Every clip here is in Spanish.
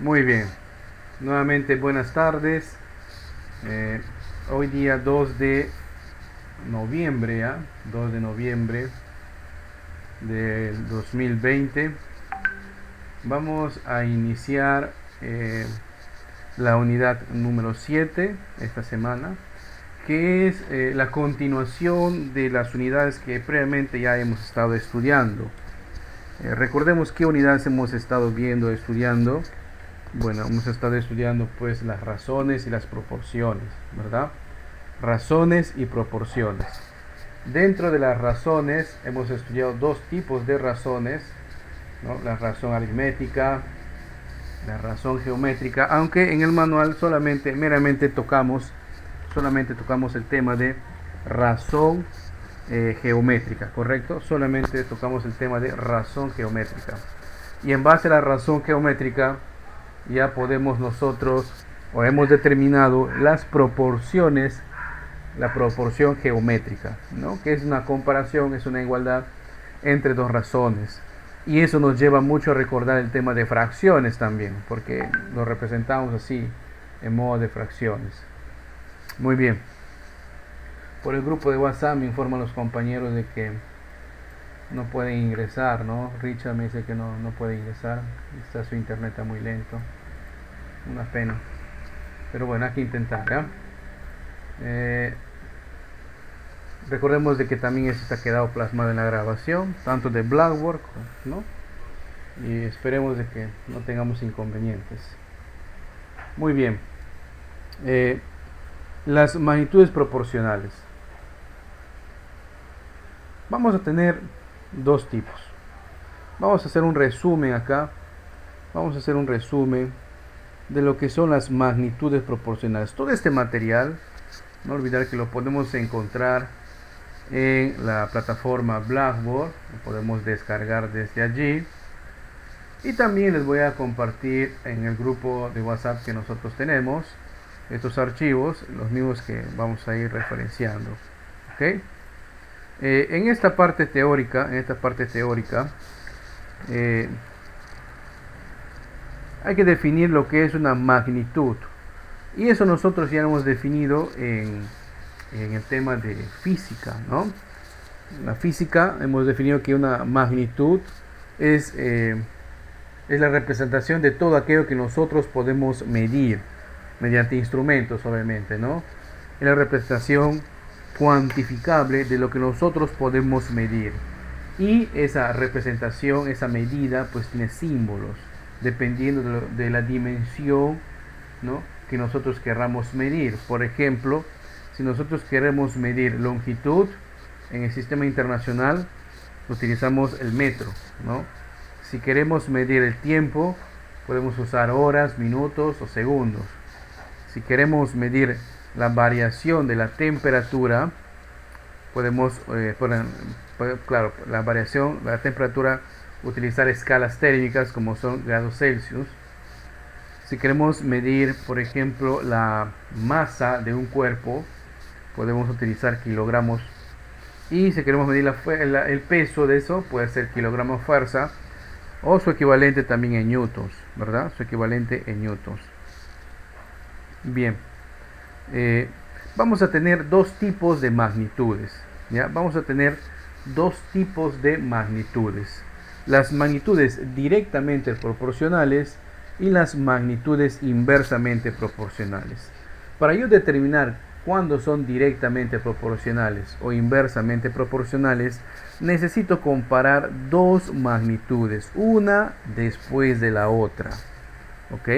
Muy bien, nuevamente buenas tardes. Eh, Hoy día 2 de noviembre, ¿ya? 2 de noviembre del 2020. Vamos a iniciar la unidad número 7 esta semana, que es la continuación de las unidades que previamente ya hemos estado estudiando. Recordemos qué unidades hemos estado viendo, estudiando. Bueno, hemos estado estudiando pues las razones y las proporciones, ¿verdad? Razones y proporciones. Dentro de las razones hemos estudiado dos tipos de razones, ¿no? La razón aritmética, la razón geométrica, aunque en el manual meramente tocamos el tema de razón geométrica, ¿correcto? Solamente tocamos el tema de razón geométrica. Y en base a la razón geométrica ya podemos nosotros, o hemos determinado las proporciones, la proporción geométrica, ¿no? Que es una comparación, es una igualdad entre dos razones. Y eso nos lleva mucho a recordar el tema de fracciones también, porque lo representamos así, en modo de fracciones. Muy bien. Por el grupo de WhatsApp me informan los compañeros de que no pueden ingresar, ¿no? Richard me dice que no puede ingresar, está su internet está muy lento. Una pena. Pero bueno, hay que intentar, ¿ya? Recordemos de que también esto está quedado plasmado en la grabación, tanto de Blackboard, ¿no? Y esperemos de que no tengamos inconvenientes. Muy bien. Las magnitudes proporcionales. Vamos a tener dos tipos. Vamos a hacer un resumen acá. Vamos a hacer un resumen de lo que son las magnitudes proporcionales. Todo este material, no olvidar que lo podemos encontrar en la plataforma Blackboard, lo podemos descargar desde allí. Y también les voy a compartir en el grupo de WhatsApp que nosotros tenemos estos archivos, los mismos que vamos a ir referenciando. ¿Okay? En esta parte teórica, hay que definir lo que es una magnitud. Y eso nosotros ya lo hemos definido en el tema de física, ¿no? En la física hemos definido que una magnitud es la representación de todo aquello que nosotros podemos medir mediante instrumentos, obviamente, ¿no? Es la representación cuantificable de lo que nosotros podemos medir. Y esa representación, esa medida, pues tiene símbolos, dependiendo de la dimensión, ¿no?, que nosotros querramos medir. Por ejemplo, si nosotros queremos medir longitud en el sistema internacional, utilizamos el metro, ¿no? Si queremos medir el tiempo, podemos usar horas, minutos o segundos. Si queremos medir la variación de la temperatura, podemos, claro, la variación de la temperatura, utilizar escalas térmicas como son grados Celsius. Si queremos medir, por ejemplo, la masa de un cuerpo, podemos utilizar kilogramos. Y si queremos medir el peso de eso, puede ser kilogramos fuerza o su equivalente también en newtons, ¿verdad? Su equivalente en newtons. Bien, vamos a tener dos tipos de magnitudes, ¿ya? Vamos a tener dos tipos de magnitudes. Las magnitudes directamente proporcionales y las magnitudes inversamente proporcionales. Para yo determinar cuándo son directamente proporcionales o inversamente proporcionales, necesito comparar dos magnitudes, una después de la otra. ¿Ok?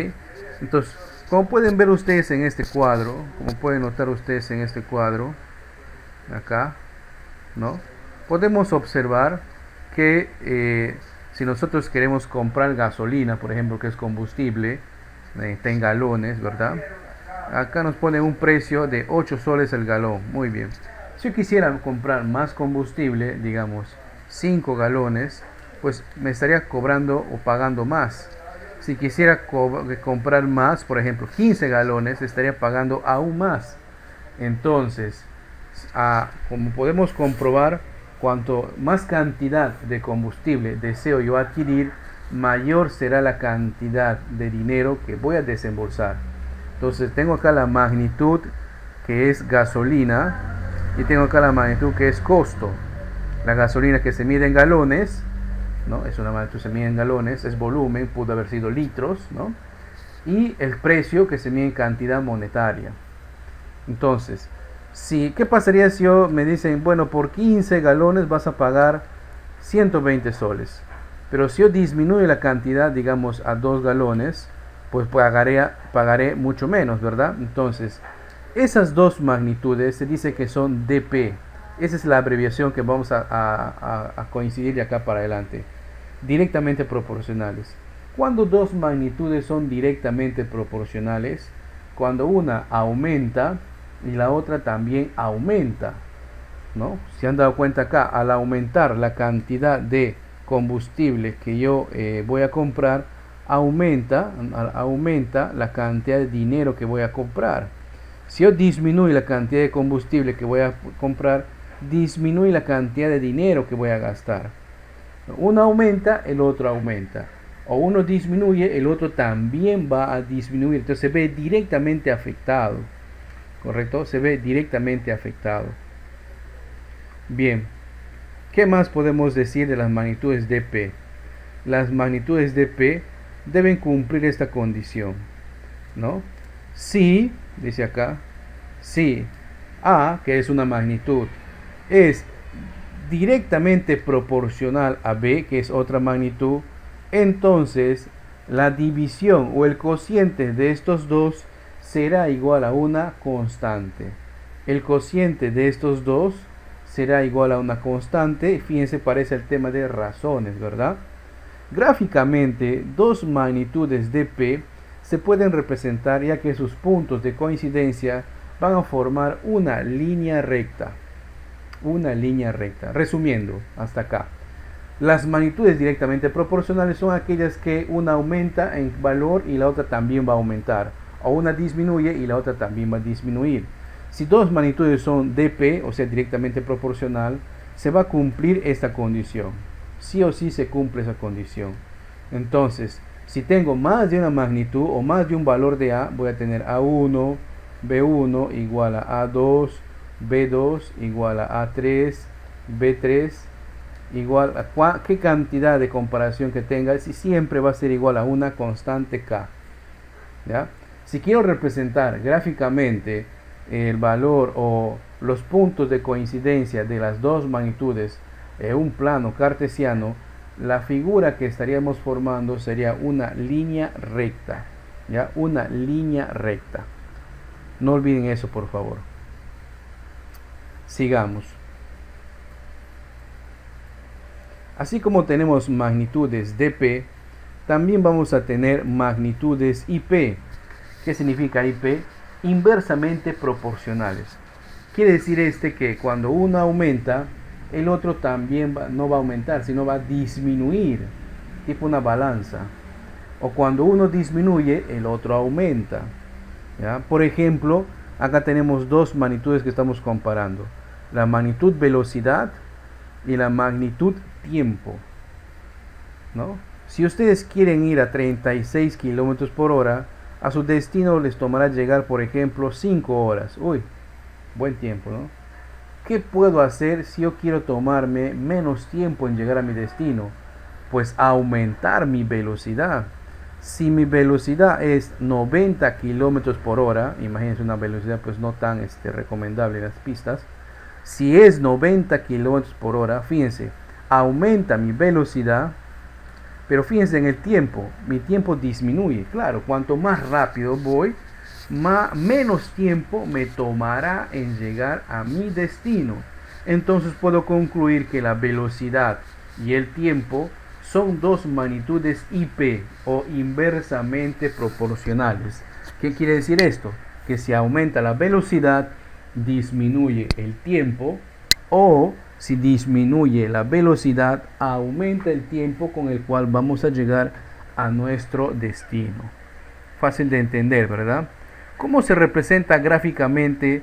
Entonces, como pueden ver ustedes en este cuadro, como pueden notar ustedes en este cuadro, acá, ¿no?, podemos observar que si nosotros queremos comprar gasolina, por ejemplo, que es combustible, está en galones, ¿verdad? Acá nos pone un precio de 8 soles el galón. Muy bien. Si yo quisiera comprar más combustible, digamos 5 galones, pues me estaría cobrando o pagando más. Si quisiera comprar más, por ejemplo 15 galones, estaría pagando aún más. Entonces, como podemos comprobar, cuanto más cantidad de combustible deseo yo adquirir, mayor será la cantidad de dinero que voy a desembolsar. Entonces tengo acá la magnitud que es gasolina y tengo acá la magnitud que es costo. La gasolina que se mide en galones, ¿no? Es una magnitud que se mide en galones, es volumen, pudo haber sido litros, ¿no? Y el precio que se mide en cantidad monetaria. Entonces, ¿qué pasaría si me dicen, bueno, por 15 galones vas a pagar 120 soles? Pero si yo disminuyo la cantidad, digamos, a 2 galones, pues pagaré mucho menos, ¿verdad? Entonces, esas dos magnitudes se dice que son dP. Esa es la abreviación que vamos a coincidir de acá para adelante. Directamente proporcionales. Cuando dos magnitudes son directamente proporcionales, cuando una aumenta y la otra también aumenta, ¿no? Se han dado cuenta acá, al aumentar la cantidad de combustible que yo voy a comprar, aumenta la cantidad de dinero que voy a comprar. Si yo disminuyo la cantidad de combustible que voy a comprar, disminuye la cantidad de dinero que voy a gastar. Uno aumenta, el otro aumenta. O uno disminuye, el otro también va a disminuir. Entonces se ve directamente afectado. ¿Correcto? Se ve directamente afectado. Bien. ¿Qué más podemos decir de las magnitudes dP? Las magnitudes dP deben cumplir esta condición, ¿no? Si, dice acá, si A, que es una magnitud, es directamente proporcional a B, que es otra magnitud, entonces la división o el cociente de estos dos será igual a una constante. El cociente de estos dos será igual a una constante. Fíjense, parece el tema de razones, ¿verdad? Gráficamente, dos magnitudes de P se pueden representar ya que sus puntos de coincidencia van a formar una línea recta. Una línea recta. Resumiendo, hasta acá. Las magnitudes directamente proporcionales son aquellas que una aumenta en valor y la otra también va a aumentar. O una disminuye y la otra también va a disminuir. Si dos magnitudes son dP, o sea, directamente proporcional, se va a cumplir esta condición. Sí o sí se cumple esa condición. Entonces, si tengo más de una magnitud o más de un valor de A, voy a tener A1, B1 igual a A2, B2 igual a A3, B3 igual a qué cantidad de comparación que tenga, si siempre va a ser igual a una constante K. ¿Ya? Si quiero representar gráficamente el valor o los puntos de coincidencia de las dos magnitudes en un plano cartesiano, la figura que estaríamos formando sería una línea recta. ¿Ya? Una línea recta. No olviden eso, por favor. Sigamos. Así como tenemos magnitudes dP, también vamos a tener magnitudes IP. ¿Qué significa IP? Inversamente proporcionales. Quiere decir que cuando uno aumenta, el otro también no va a aumentar, sino va a disminuir, tipo una balanza. O cuando uno disminuye, el otro aumenta. ¿Ya? Por ejemplo, acá tenemos dos magnitudes que estamos comparando. La magnitud velocidad y la magnitud tiempo, ¿no? Si ustedes quieren ir a 36 kilómetros por hora, a su destino les tomará llegar, por ejemplo, 5 horas. Uy, buen tiempo, ¿no? ¿Qué puedo hacer si yo quiero tomarme menos tiempo en llegar a mi destino? Pues aumentar mi velocidad. Si mi velocidad es 90 kilómetros por hora, imagínense una velocidad pues no tan recomendable en las pistas. Si es 90 kilómetros por hora, fíjense, aumenta mi velocidad, pero fíjense en el tiempo, mi tiempo disminuye. Claro, cuanto más rápido voy, menos tiempo me tomará en llegar a mi destino. Entonces puedo concluir que la velocidad y el tiempo son dos magnitudes IP o inversamente proporcionales. ¿Qué quiere decir esto? Que si aumenta la velocidad, disminuye el tiempo, o si disminuye la velocidad, aumenta el tiempo con el cual vamos a llegar a nuestro destino. Fácil de entender, ¿verdad? ¿Cómo se representa gráficamente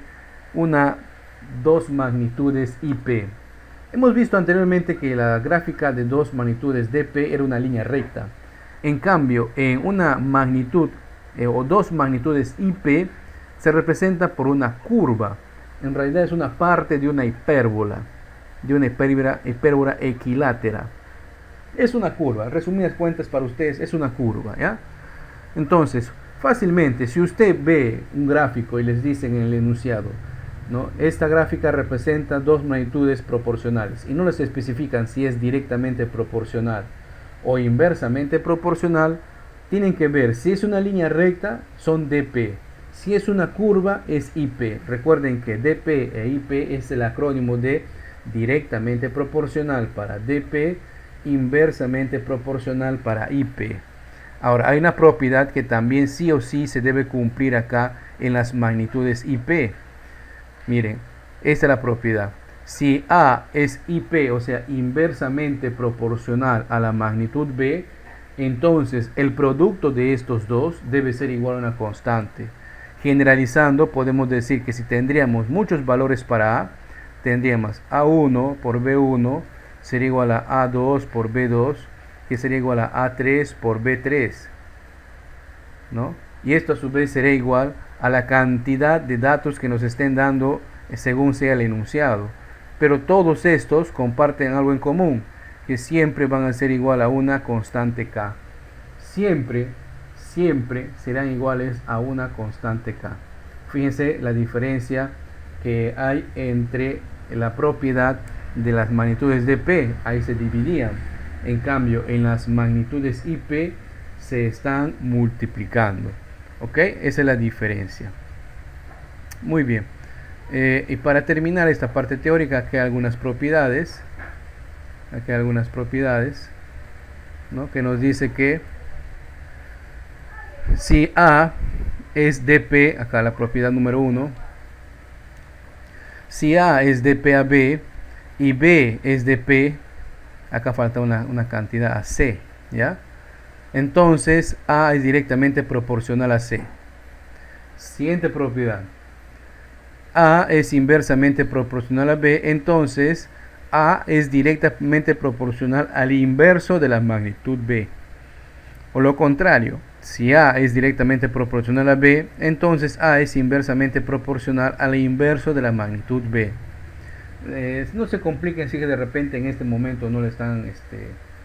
dos magnitudes IP? Hemos visto anteriormente que la gráfica de dos magnitudes dP era una línea recta. En cambio, en una magnitud o dos magnitudes IP se representa por una curva. En realidad es una parte de una hipérbola, hipérbola equilátera. Es una curva, resumidas cuentas para ustedes, es una curva, ¿ya? Entonces, fácilmente, si usted ve un gráfico y les dicen en el enunciado, ¿no? Esta gráfica representa dos magnitudes proporcionales y no les especifican si es directamente proporcional o inversamente proporcional, tienen que ver si es una línea recta, son dp. Si es una curva, es IP. Recuerden que dp e IP es el acrónimo de directamente proporcional para dp, inversamente proporcional para IP. Ahora, hay una propiedad que también sí o sí se debe cumplir acá en las magnitudes IP. Miren, esta es la propiedad. Si A es IP, o sea, inversamente proporcional a la magnitud B, entonces el producto de estos dos debe ser igual a una constante. Generalizando, podemos decir que si tendríamos muchos valores para A, tendríamos A1 por B1 sería igual a A2 por B2, que sería igual a A3 por B3, ¿no? Y esto a su vez será igual a la cantidad de datos que nos estén dando según sea el enunciado. Pero todos estos comparten algo en común, que siempre van a ser igual a una constante K. Siempre serán iguales a una constante K. Fíjense la diferencia que hay entre la propiedad de las magnitudes de P, ahí se dividían. En cambio, en las magnitudes IP se están multiplicando. ¿Ok? Esa es la diferencia. Muy bien. Y para terminar esta parte teórica, aquí hay algunas propiedades. Aquí hay algunas propiedades, ¿no? Que nos dice que si A es dp, acá la propiedad número 1, si A es dp a B y B es dp, acá falta una cantidad a C, ¿ya? Entonces A es directamente proporcional a C. Siguiente propiedad. A es inversamente proporcional a B, entonces A es directamente proporcional al inverso de la magnitud B. O lo contrario, si A es directamente proporcional a B, entonces A es inversamente proporcional al inverso de la magnitud B. No se compliquen si de repente en este momento no le están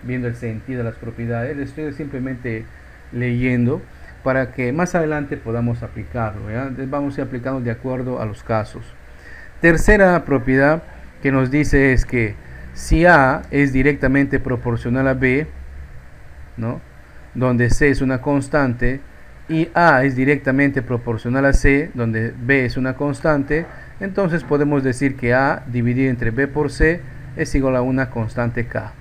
viendo el sentido de las propiedades. Les estoy simplemente leyendo para que más adelante podamos aplicarlo, ¿ya? Vamos a ir aplicando de acuerdo a los casos. Tercera propiedad que nos dice es que si A es directamente proporcional a B, ¿no? Donde C es una constante, y A es directamente proporcional a C, donde B es una constante, entonces podemos decir que A dividido entre B por C es igual a una constante K.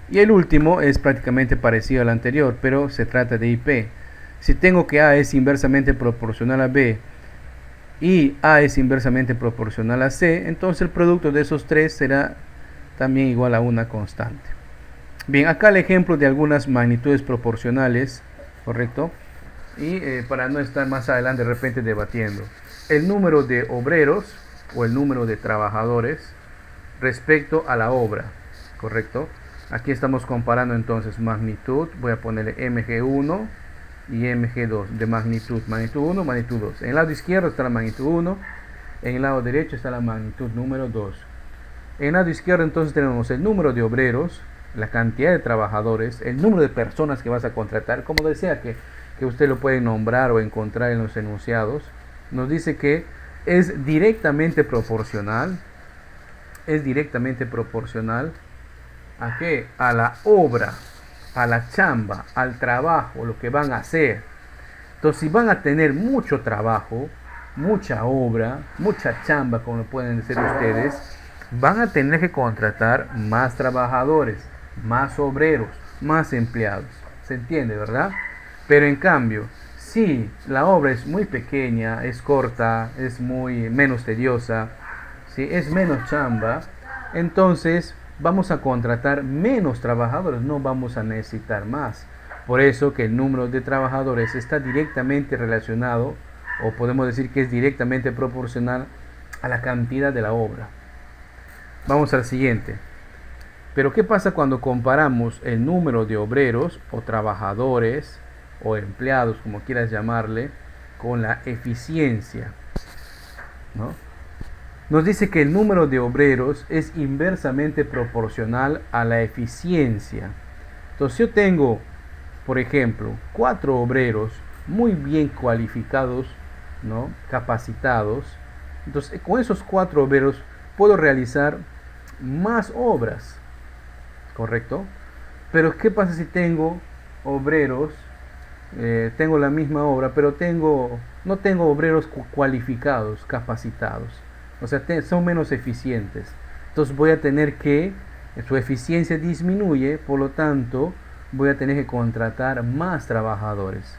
Y el último es prácticamente parecido al anterior, pero se trata de IP. Si tengo que A es inversamente proporcional a B y A es inversamente proporcional a C, entonces el producto de esos tres será también igual a una constante. Bien, acá el ejemplo de algunas magnitudes proporcionales, ¿correcto? Y para no estar más adelante de repente debatiendo. El número de obreros o el número de trabajadores respecto a la obra, ¿correcto? Aquí estamos comparando entonces magnitud, voy a ponerle mg1 y mg2 de magnitud 1, magnitud 2. En el lado izquierdo está la magnitud 1, en el lado derecho está la magnitud número 2. En el lado izquierdo entonces tenemos el número de obreros, la cantidad de trabajadores, el número de personas que vas a contratar, como decía que usted lo puede nombrar o encontrar en los enunciados. Nos dice que es directamente proporcional ¿a qué? A la obra, a la chamba, al trabajo, lo que van a hacer. Entonces, si van a tener mucho trabajo, mucha obra, mucha chamba, como lo pueden decir ustedes, van a tener que contratar más trabajadores, más obreros, más empleados. ¿Se entiende, verdad? Pero en cambio, si la obra es muy pequeña, es corta, es muy menos tediosa, si es menos chamba, entonces vamos a contratar menos trabajadores, no vamos a necesitar más. Por eso que el número de trabajadores está directamente relacionado, o podemos decir que es directamente proporcional a la cantidad de la obra. Vamos al siguiente. Pero ¿qué pasa cuando comparamos el número de obreros o trabajadores o empleados, como quieras llamarle, con la eficiencia, ¿no? Nos dice que el número de obreros es inversamente proporcional a la eficiencia. Entonces, si yo tengo, por ejemplo, 4 obreros muy bien cualificados, ¿no? Capacitados, entonces con esos 4 obreros puedo realizar más obras, ¿correcto? Pero ¿qué pasa si tengo obreros, tengo la misma obra, pero no tengo obreros cualificados, capacitados? O sea, son menos eficientes. Entonces voy a tener que, su eficiencia disminuye, por lo tanto, voy a tener que contratar más trabajadores.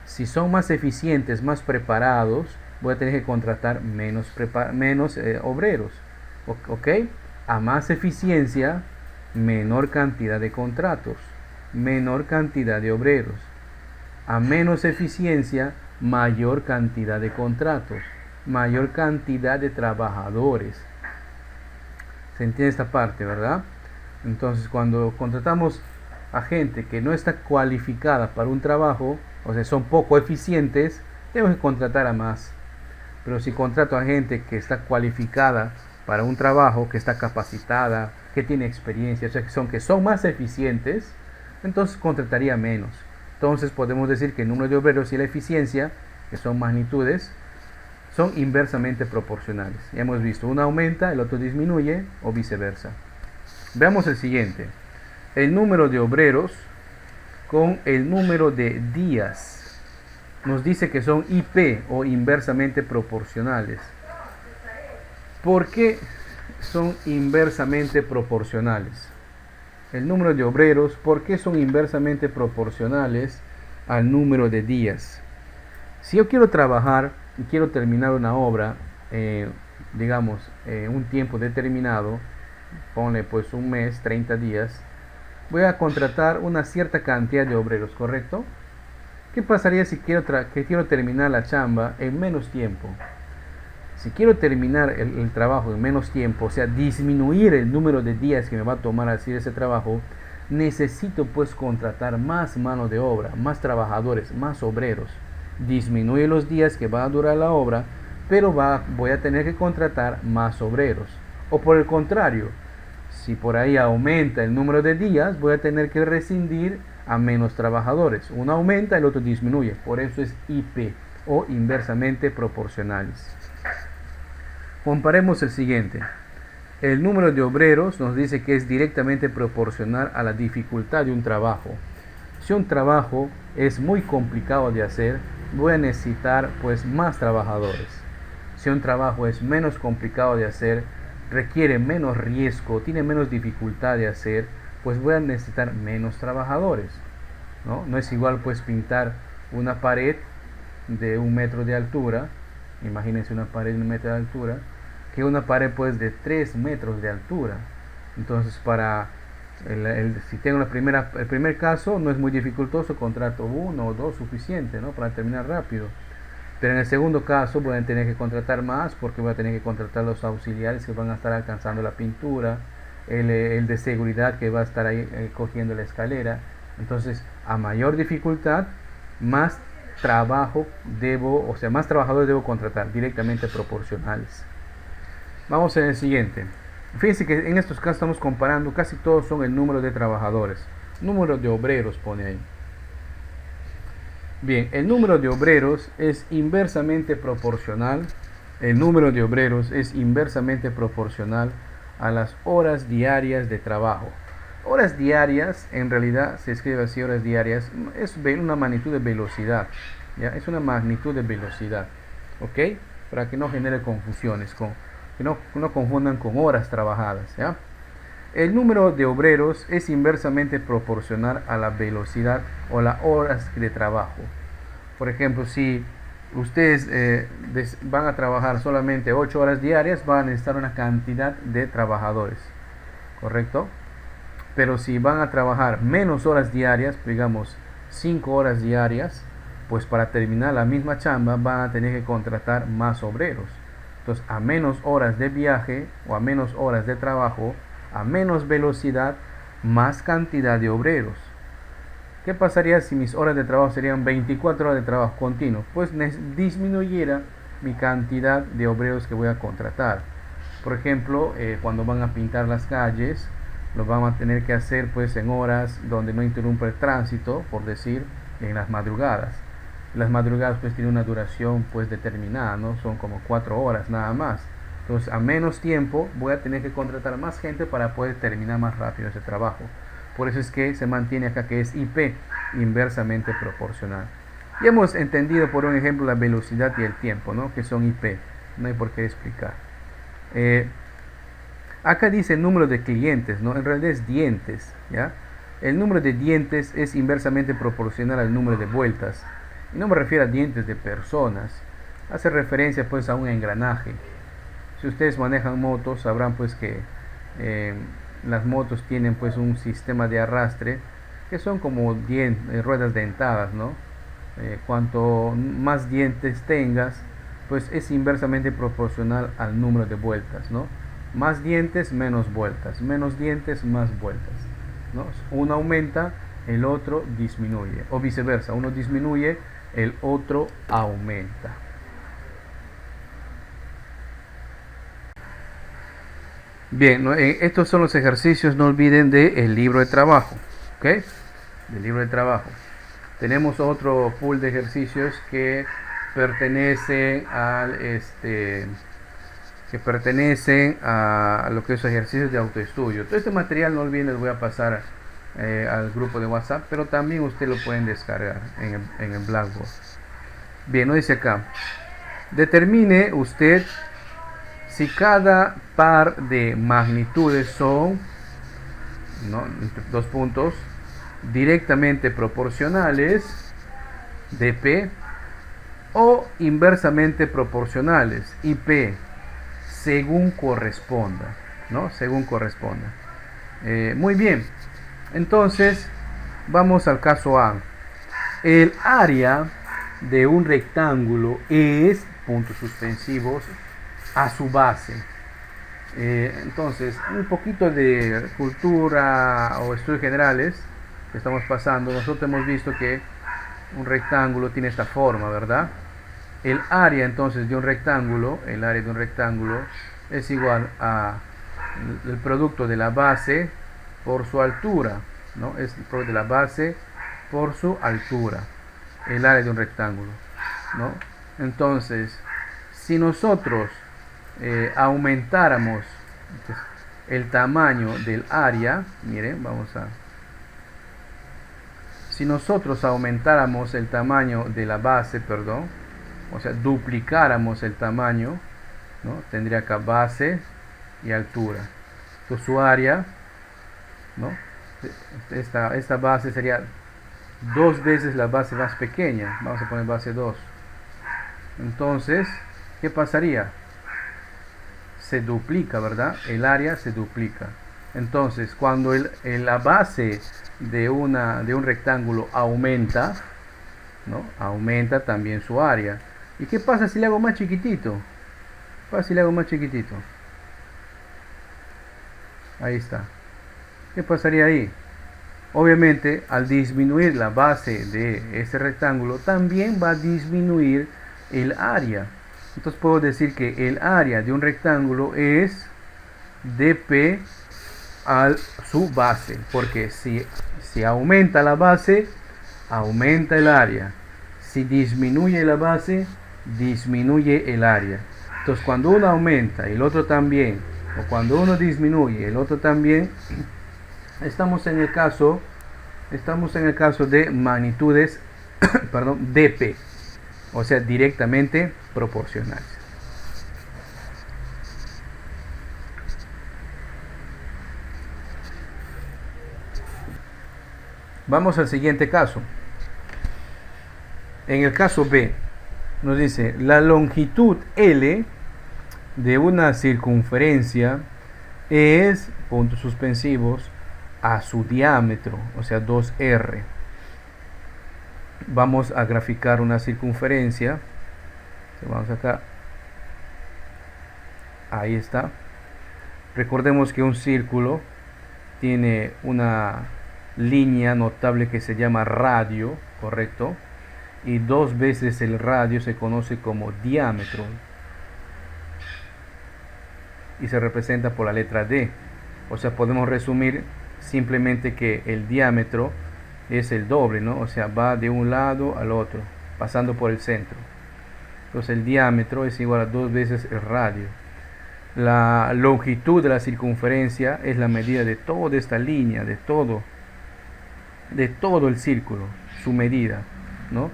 Si son más eficientes, más preparados, voy a tener que contratar menos obreros. ¿Ok? A más eficiencia, menor cantidad de contratos, menor cantidad de obreros. A menos eficiencia, mayor cantidad de contratos, mayor cantidad de trabajadores. ¿Se entiende esta parte, verdad? Entonces, cuando contratamos a gente que no está cualificada para un trabajo, o sea, son poco eficientes, tenemos que contratar a más. Pero si contrato a gente que está cualificada para un trabajo, que está capacitada, que tiene experiencia, o sea, que son más eficientes, entonces contrataría menos. Entonces podemos decir que el número de obreros y la eficiencia, que son magnitudes, son inversamente proporcionales. Ya hemos visto, uno aumenta, el otro disminuye o viceversa. Veamos el siguiente. El número de obreros con el número de días. Nos dice que son IP o inversamente proporcionales. ¿Por qué son inversamente proporcionales? El número de obreros, ¿por qué son inversamente proporcionales al número de días? Si yo quiero trabajar y quiero terminar una obra, digamos, un tiempo determinado, ponle pues un mes, 30 días, voy a contratar una cierta cantidad de obreros, ¿correcto? ¿Qué pasaría si quiero terminar la chamba en menos tiempo? Si quiero terminar el trabajo en menos tiempo, o sea, disminuir el número de días que me va a tomar hacer ese trabajo, necesito pues contratar más mano de obra, más trabajadores, más obreros. Disminuye los días que va a durar la obra, pero voy a tener que contratar más obreros. O por el contrario, si por ahí aumenta el número de días, voy a tener que rescindir a menos trabajadores. Uno aumenta, el otro disminuye. Por eso es IP o inversamente proporcionales. Comparemos el siguiente. El número de obreros nos dice que es directamente proporcional a la dificultad de un trabajo. Si un trabajo es muy complicado de hacer, voy a necesitar pues más trabajadores. Si un trabajo es menos complicado de hacer, requiere menos riesgo, tiene menos dificultad de hacer, pues voy a necesitar menos trabajadores. No es igual pues pintar una pared de 1 metro de altura, imagínense una pared de 1 metro de altura, que una pared pues de 3 metros de altura. Entonces si tengo el primer caso no es muy dificultoso, contrato 1 o 2 suficiente, ¿no? Para terminar rápido. Pero en el segundo caso voy a tener que contratar más, porque voy a tener que contratar los auxiliares que van a estar alcanzando la pintura, el de seguridad que va a estar ahí cogiendo la escalera. Entonces, a mayor dificultad, más más trabajadores debo contratar, directamente proporcionales. Vamos en el siguiente. Fíjense que en estos casos estamos comparando, casi todos son el número de trabajadores. Número de obreros pone ahí. Bien, el número de obreros es inversamente proporcional. El número de obreros es inversamente proporcional a las horas diarias de trabajo. Horas diarias, en realidad se escribe así, horas diarias, es una magnitud de velocidad. ¿Ya? Es una magnitud de velocidad. ¿Ok? Para que no genere confusiones, que no confundan con horas trabajadas. ¿Ya? El número de obreros es inversamente proporcional a la velocidad o las horas de trabajo. Por ejemplo, si ustedes van a trabajar solamente 8 horas diarias, van a necesitar una cantidad de trabajadores, ¿correcto? Pero si van a trabajar menos horas diarias, digamos 5 horas diarias, pues para terminar la misma chamba van a tener que contratar más obreros. Entonces, a menos horas de viaje o a menos horas de trabajo, a menos velocidad, más cantidad de obreros. ¿Qué pasaría si mis horas de trabajo serían 24 horas de trabajo continuo? Pues disminuyera mi cantidad de obreros que voy a contratar. Por ejemplo, cuando van a pintar las calles, lo van a tener que hacer pues en horas donde no interrumpa el tránsito, por decir, en las madrugadas. Las madrugadas pues tienen una duración pues determinada, ¿no? Son como 4 horas nada más. Entonces a menos tiempo voy a tener que contratar más gente para poder terminar más rápido ese trabajo. Por eso es que se mantiene acá que es IP, inversamente proporcional. Ya hemos entendido por un ejemplo la velocidad y el tiempo, ¿no? Que son IP, no hay por qué explicar. Acá dice número de clientes, ¿no? En realidad es dientes, ¿ya? El número de dientes es inversamente proporcional al número de vueltas. Y no me refiero a dientes de personas, hace referencia pues a un engranaje. Si ustedes manejan motos, sabrán pues que las motos tienen pues un sistema de arrastre que son como ruedas dentadas, ¿no? Cuanto más dientes tengas, pues es inversamente proporcional al número de vueltas, ¿no? Más dientes, menos vueltas, menos dientes, más vueltas, ¿no? Uno aumenta, el otro disminuye, o viceversa, uno disminuye, el otro aumenta. Bien, ¿no? Estos son los ejercicios, no olviden del libro de trabajo, ¿ok? Del libro de trabajo. Tenemos otro pool de ejercicios que pertenecen a lo que es ejercicios de autoestudio. Todo este material, no olviden, les voy a pasar al grupo de WhatsApp, pero también ustedes lo pueden descargar en el Blackboard. Bien, nos dice acá, determine usted si cada par de magnitudes son, ¿no?, dos puntos, directamente proporcionales dP o inversamente proporcionales IP, según corresponda, ¿no? Según corresponda. Muy bien, entonces vamos al caso A. El área de un rectángulo es, puntos suspensivos, a su base. Entonces, un poquito de cultura o estudios generales que estamos pasando. Nosotros hemos visto que un rectángulo tiene esta forma, ¿verdad? El área entonces de un rectángulo, es igual a el producto de la base por su altura, ¿no? Es el producto de la base por su altura, el área de un rectángulo, ¿no? Entonces, si nosotros aumentáramos el tamaño del área, miren, si nosotros aumentáramos el tamaño de la base, perdón, o sea, duplicáramos el tamaño, ¿no? Tendría acá base y altura. Entonces su área, ¿no? Esta base sería 2 veces la base más pequeña. Vamos a poner base 2. Entonces, ¿qué pasaría? Se duplica, ¿verdad? El área se duplica. Entonces, cuando la base de un rectángulo aumenta, ¿no? Aumenta también su área. ¿Y qué pasa si le hago más chiquitito? ¿Qué pasa si le hago más chiquitito? Ahí está. ¿Qué pasaría ahí? Obviamente, al disminuir la base de ese rectángulo, también va a disminuir el área. Entonces puedo decir que el área de un rectángulo es dP a su base, porque si aumenta la base, aumenta el área. Si disminuye la base, disminuye el área. Entonces cuando uno aumenta y el otro también, o cuando uno disminuye y el otro también, estamos en el caso de magnitudes perdón, dP, o sea, directamente proporcionales. Vamos al siguiente caso. En el caso B, nos dice la longitud L de una circunferencia es, puntos suspensivos, a su diámetro, o sea, 2R. Vamos a graficar una circunferencia. Vamos acá. Ahí está. Recordemos que un círculo tiene una línea notable que se llama radio, ¿correcto? Y 2 veces el radio se conoce como diámetro y se representa por la letra D. O sea, podemos resumir simplemente que el diámetro es el doble, ¿no? O sea, va de un lado al otro, pasando por el centro. Entonces el diámetro es igual a 2 veces el radio. La longitud de la circunferencia es la medida de toda esta línea, de todo el círculo, su medida, ¿no?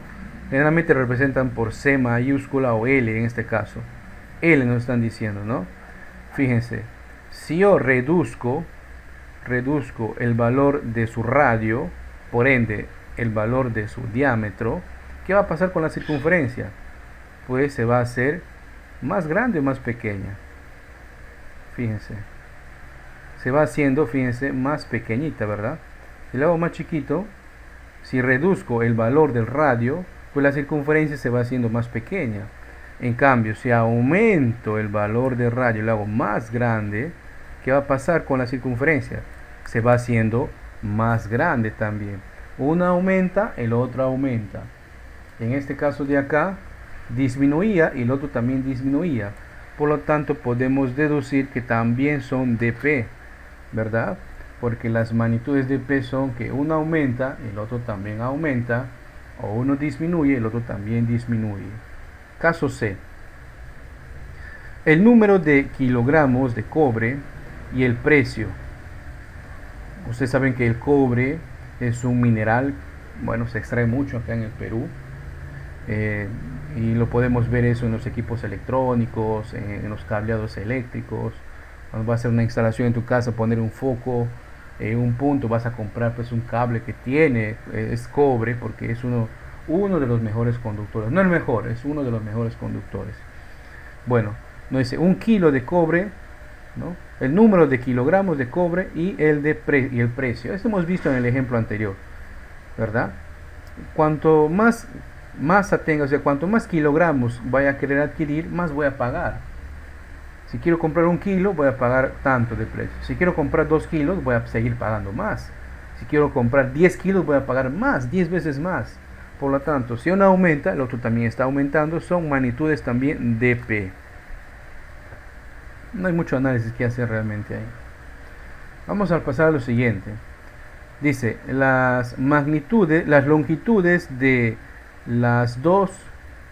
Generalmente representan por C mayúscula o L en este caso. L nos están diciendo, ¿no? Fíjense, si yo reduzco el valor de su radio, por ende el valor de su diámetro, ¿qué va a pasar con la circunferencia? Pues se va a hacer más grande o más pequeña. Fíjense, se va haciendo, fíjense, más pequeñita, ¿verdad? Si lo hago más chiquito, si reduzco el valor del radio, pues la circunferencia se va haciendo más pequeña. En cambio, si aumento el valor del radio y lo hago más grande, ¿qué va a pasar con la circunferencia? Se va haciendo más grande también. Una aumenta, el otro aumenta. En este caso de acá, disminuía y el otro también disminuía. Por lo tanto, podemos deducir que también son dP, ¿verdad? Porque las magnitudes de P son que uno aumenta, el otro también aumenta, o uno disminuye, el otro también disminuye. Caso C. El número de kilogramos de cobre y el precio. Ustedes saben que el cobre es un mineral, bueno, se extrae mucho acá en el Perú. Y lo podemos ver eso en los equipos electrónicos, en los cableados eléctricos. Cuando vas a hacer una instalación en tu casa, poner un foco en un punto, vas a comprar pues un cable que tiene, es cobre, porque es uno de los mejores conductores. No el mejor, es uno de los mejores conductores. Bueno, nos dice 1 kilo de cobre, ¿no? El número de kilogramos de cobre y el precio. Esto hemos visto en el ejemplo anterior, ¿verdad? Cuanto más masa tenga, o sea, cuanto más kilogramos vaya a querer adquirir, más voy a pagar. Si quiero comprar 1 kilo, voy a pagar tanto de precio. Si quiero comprar 2 kilos, voy a seguir pagando más. Si quiero comprar 10 kilos, voy a pagar más, 10 veces más. Por lo tanto, si uno aumenta, el otro también está aumentando. Son magnitudes también de P. No hay mucho análisis que hacer realmente ahí. Vamos a pasar a lo siguiente. Dice, las magnitudes, las longitudes de las dos,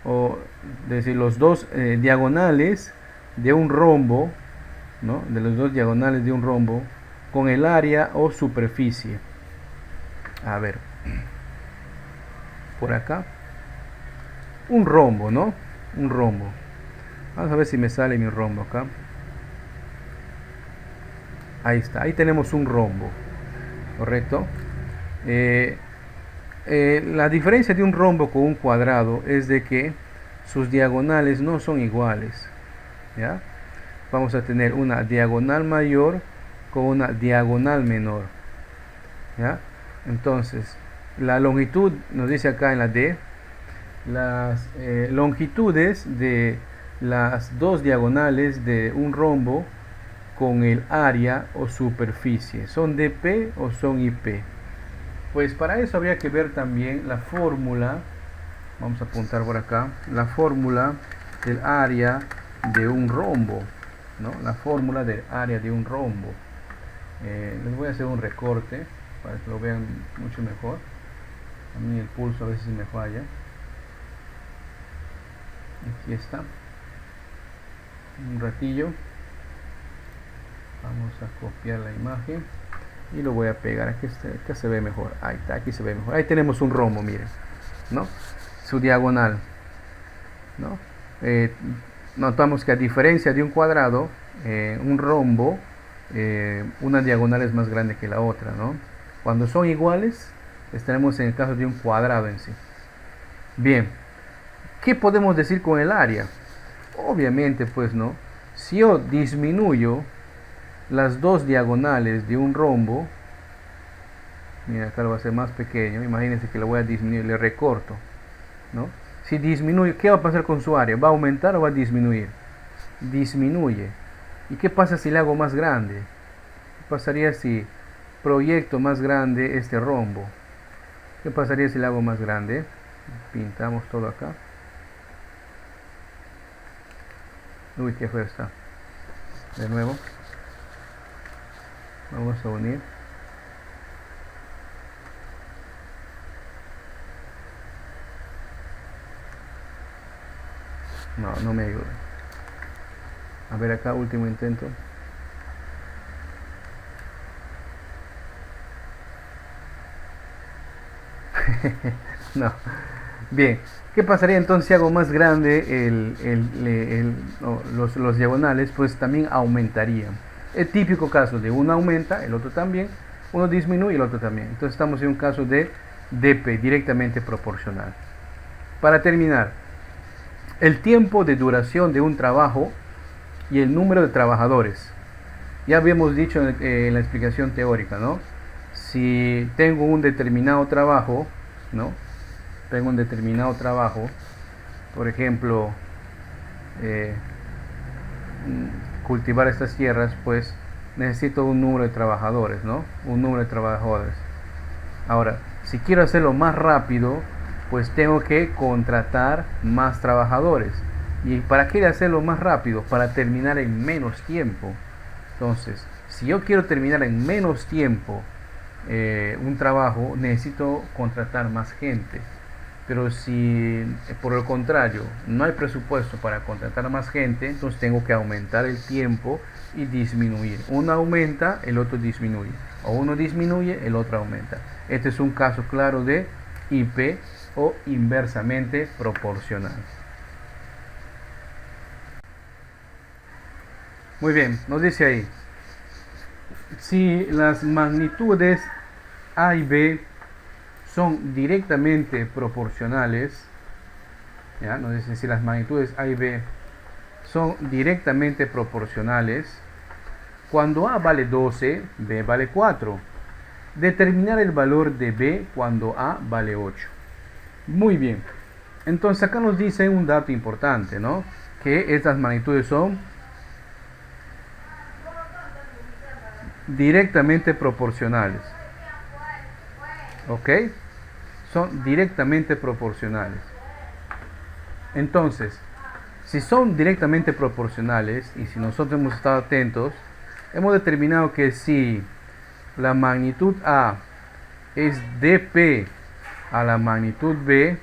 es decir, los dos diagonales de un rombo, ¿no? De los dos diagonales de un rombo con el área o superficie. A ver, por acá, un rombo, ¿no? Un rombo. Vamos a ver si me sale mi rombo acá. Ahí está, ahí tenemos un rombo, ¿correcto? La diferencia de un rombo con un cuadrado es de que sus diagonales no son iguales, ¿ya? Vamos a tener una diagonal mayor con una diagonal menor, ¿ya? Entonces, la longitud, nos dice acá en la D, las longitudes de las dos diagonales de un rombo con el área o superficie, ¿son dP o son IP? Pues para eso habría que ver también la fórmula. Vamos a apuntar por acá la fórmula del área de un rombo, ¿no? La fórmula del área de un rombo. Les voy a hacer un recorte para que lo vean mucho mejor. A mí el pulso a veces me falla. Aquí está. Un ratillo. Vamos a copiar la imagen y lo voy a pegar. Aquí se ve mejor. Ahí está, aquí se ve mejor. Ahí tenemos un rombo, miren, ¿no? Su diagonal, ¿no? Notamos que a diferencia de un cuadrado, un rombo, una diagonal es más grande que la otra, ¿no? Cuando son iguales, estaremos en el caso de un cuadrado en sí. Bien, ¿qué podemos decir con el área? Obviamente, pues, ¿no? Si yo disminuyo las dos diagonales de un rombo, mira, acá lo voy a hacer más pequeño, imagínense que lo voy a disminuir, le recorto, ¿no? Si disminuye, ¿qué va a pasar con su área? ¿Va a aumentar o va a disminuir? Disminuye. ¿Y qué pasa si le hago más grande? ¿Qué pasaría si proyecto más grande este rombo? ¿Qué pasaría si le hago más grande? Pintamos todo acá. Uy, qué feo está. De nuevo. Vamos a unir. No, no me ayuda. A ver acá, último intento. No. Bien, ¿qué pasaría entonces si hago más grande los diagonales? Pues también aumentarían. El típico caso de uno aumenta, el otro también, uno disminuye, el otro también. Entonces estamos en un caso de DP, directamente proporcional. Para terminar, el tiempo de duración de un trabajo y el número de trabajadores. Ya habíamos dicho en la explicación teórica, ¿no? Si tengo un determinado trabajo, ¿no? Tengo un determinado trabajo, por ejemplo, cultivar estas tierras, pues necesito un número de trabajadores, ¿no? Un número de trabajadores. Ahora, si quiero hacerlo más rápido, pues tengo que contratar más trabajadores. ¿Y para qué hacerlo más rápido? Para terminar en menos tiempo. Entonces, si yo quiero terminar en menos tiempo un trabajo, necesito contratar más gente. Pero si por el contrario no hay presupuesto para contratar más gente, entonces tengo que aumentar el tiempo y disminuir. Uno aumenta, el otro disminuye. O uno disminuye, el otro aumenta. Este es un caso claro de IP o inversamente proporcional. Muy bien, nos dice ahí, si las magnitudes A y B son directamente proporcionales, ¿ya? Nos dice si las magnitudes A y B son directamente proporcionales, cuando A vale 12, B vale 4. Determinar el valor de B cuando A vale 8. Muy bien, entonces acá nos dice un dato importante, ¿no? Que estas magnitudes son directamente proporcionales. ¿Ok? Son directamente proporcionales. Entonces, si son directamente proporcionales y si nosotros hemos estado atentos, hemos determinado que si la magnitud A es dP a la magnitud B,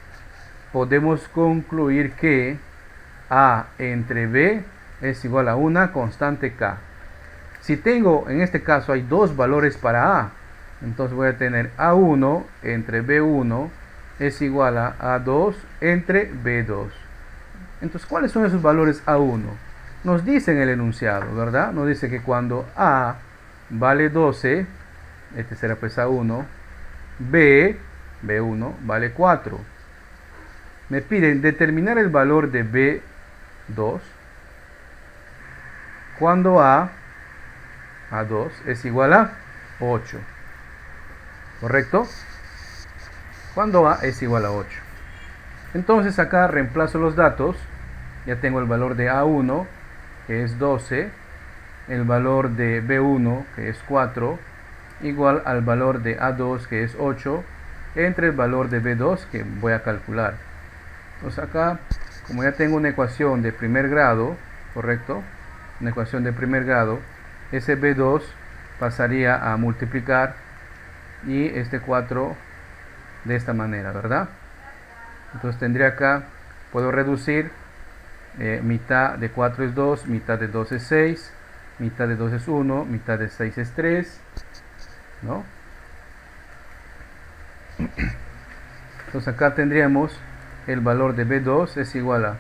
podemos concluir que A entre B es igual a una constante K. Si tengo, en este caso hay dos valores para A, entonces voy a tener A1 entre B1 es igual a A2 entre B2. Entonces, ¿cuáles son esos valores A1? Nos dice en el enunciado, ¿verdad? Nos dice que cuando A vale 12, este será pues A1, B1 vale 4. Me piden determinar el valor de B2 cuando A2 es igual a 8. ¿Correcto? Cuando A es igual a 8. Entonces acá reemplazo los datos. Ya tengo el valor de A1, que es 12. El valor de B1, que es 4. Igual al valor de A2, que es 8. Entre el valor de B2, que voy a calcular. Entonces acá, como ya tengo una ecuación de primer grado, ¿correcto? Una ecuación de primer grado. Ese B2 pasaría a multiplicar y este 4 de esta manera, ¿verdad? Entonces tendría acá, puedo reducir, mitad de 4 es 2, mitad de 2 es 6, mitad de 2 es 1, mitad de 6 es 3, ¿no? Entonces acá tendríamos el valor de B2 es igual a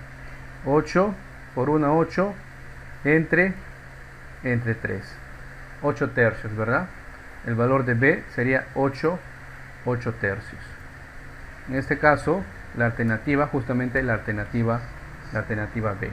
8 por 1 8 entre 3, 8 tercios, ¿verdad? El valor de B sería 8 tercios. En este caso, la alternativa, justamente la alternativa B.